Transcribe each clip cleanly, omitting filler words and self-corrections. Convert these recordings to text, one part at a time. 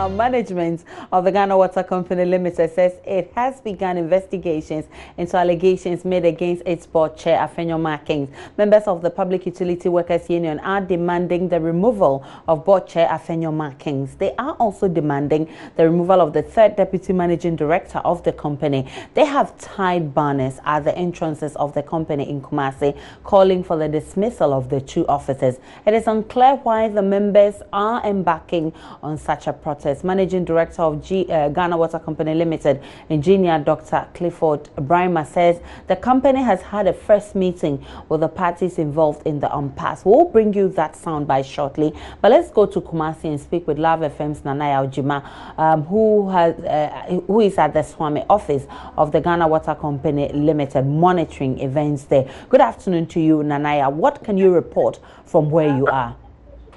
Now, management of the Ghana Water Company Limited says it has begun investigations into allegations made against its board chair, Afenyo Markings. Members of the Public Utility Workers Union are demanding the removal of board chair Afenyo Markings. They are also demanding the removal of the third deputy managing director of the company. They have tied banners at the entrances of the company in Kumasi, calling for the dismissal of the two officers. It is unclear why the members are embarking on such a protest. Managing Director of Ghana Water Company Limited, Engineer Dr. Clifford Brima, says the company has had a first meeting with the parties involved in the impasse. We'll bring you that soundbite shortly, but let's go to Kumasi and speak with Love FM's Nanaya Ojima, who is at the Swami office of the Ghana Water Company Limited, monitoring events there. Good afternoon to you, Nanaya. What can you report from where you are?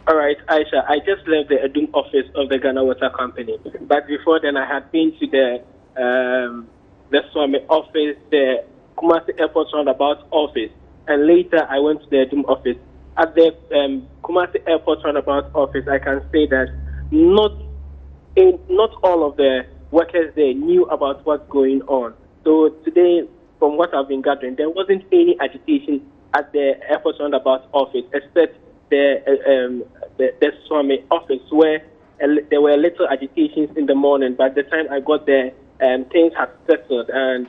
All right, Aisha, I just left the Edum office of the Ghana Water Company. But before then, I had been to the Swami office, the Kumasi Airport Roundabout office, and later I went to the Edum office. At the Kumasi Airport Roundabout office, I can say that not all of the workers there knew about what's going on. So today, from what I've been gathering, there wasn't any agitation at the Airport Roundabout office, except the Swami office, where there were little agitations in the morning. By the time I got there, things had settled and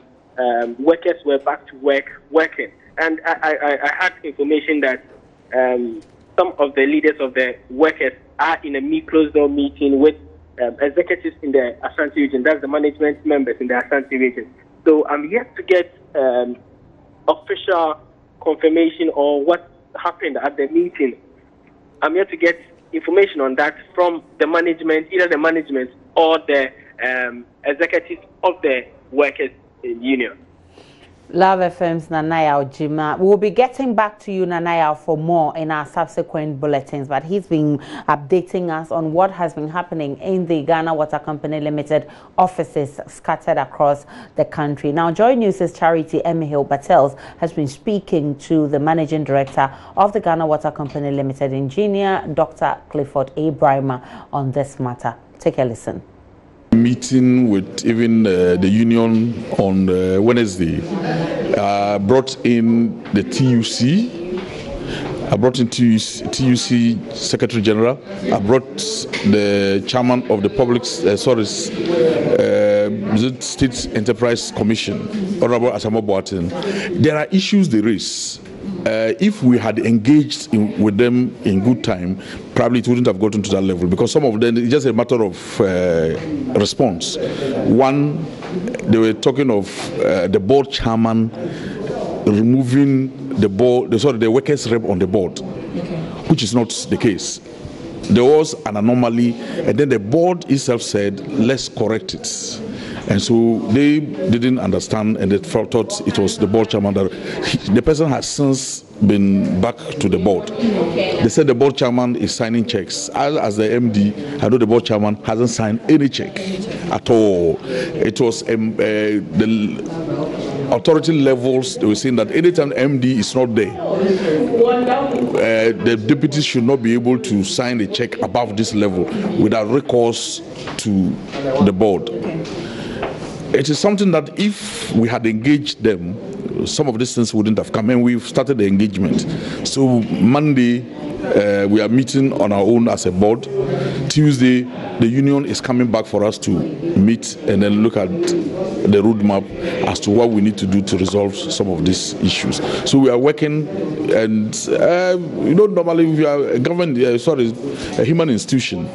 workers were back to working. And I had information that some of the leaders of the workers are in a closed-door meeting with executives in the Ashanti region. That's the management members in the Ashanti region. So I'm yet to get official confirmation or what happened at the meeting. I'm here to get information on that from the management, either the management or the executives of the workers union. Love FM's Nanaya Ojima. We'll be getting back to you, Nanaya, for more in our subsequent bulletins, but he's been updating us on what has been happening in the Ghana Water Company Limited offices scattered across the country. Now, JoyNews' Charity Emihil Battels has been speaking to the Managing Director of the Ghana Water Company Limited, Engineer Dr. Clifford Brima, on this matter. Take a listen. Meeting with even the union on Wednesday, brought in the TUC. I brought in TUC Secretary General. I brought the chairman of the Public State Enterprise Commission, Honorable Asamo Boateng. There are issues they raise. If we had engaged with them in good time, probably it wouldn't have gotten to that level, because some of them, it's just a matter of response. One, they were talking of the board chairman removing the workers' rep on the board, which is not the case. There was an anomaly, and then the board itself said, let's correct it. And so they didn't understand, and they thought it was the board chairman that the person has since been back to the board. They said the board chairman is signing checks. As the MD, I know the board chairman hasn't signed any check at all. It was the authority levels, they were saying that anytime MD is not there, the deputies should not be able to sign a check above this level without recourse to the board. It is something that if we had engaged them, some of these things wouldn't have come, and we've started the engagement. So Monday, we are meeting on our own as a board. Tuesday, the union is coming back for us to meet and then look at the roadmap as to what we need to do to resolve some of these issues. So we are working, and normally if you are a government, a human institution,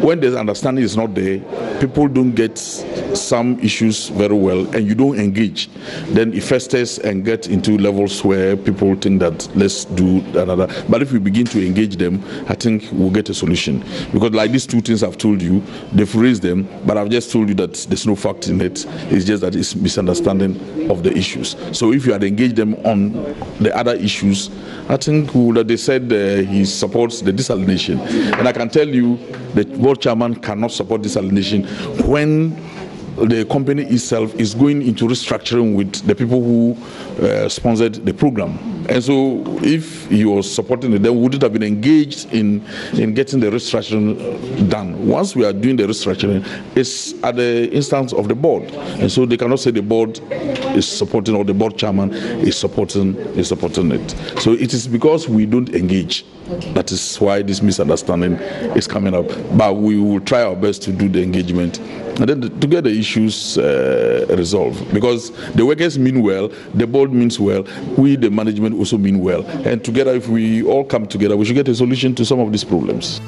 when the understanding is not there, people don't get some issues very well, and you don't engage. Then it festers and get into levels where people think that let's do another. But if we begin to engage them, I think we'll get a solution. Because like these two things I've told you, they've raised them, but I've just told you that there's no fact in it. It's just that it's misunderstanding of the issues. So if you had engaged them on the other issues, I think that they said he supports the desalination. And I can tell you the board chairman cannot support desalination when the company itself is going into restructuring with the people who sponsored the program. And so if he was supporting it, then would it have been engaged in getting the restructuring done? Once we are doing the restructuring, it's at the instance of the board. And so they cannot say the board is supporting or the board chairman is supporting it. So it is because we don't engage. Okay. That is why this misunderstanding is coming up. But we will try our best to do the engagement and then to get the issues resolved. Because the workers mean well, the board means well, we, the management, also mean well. And together, if we all come together, we should get a solution to some of these problems.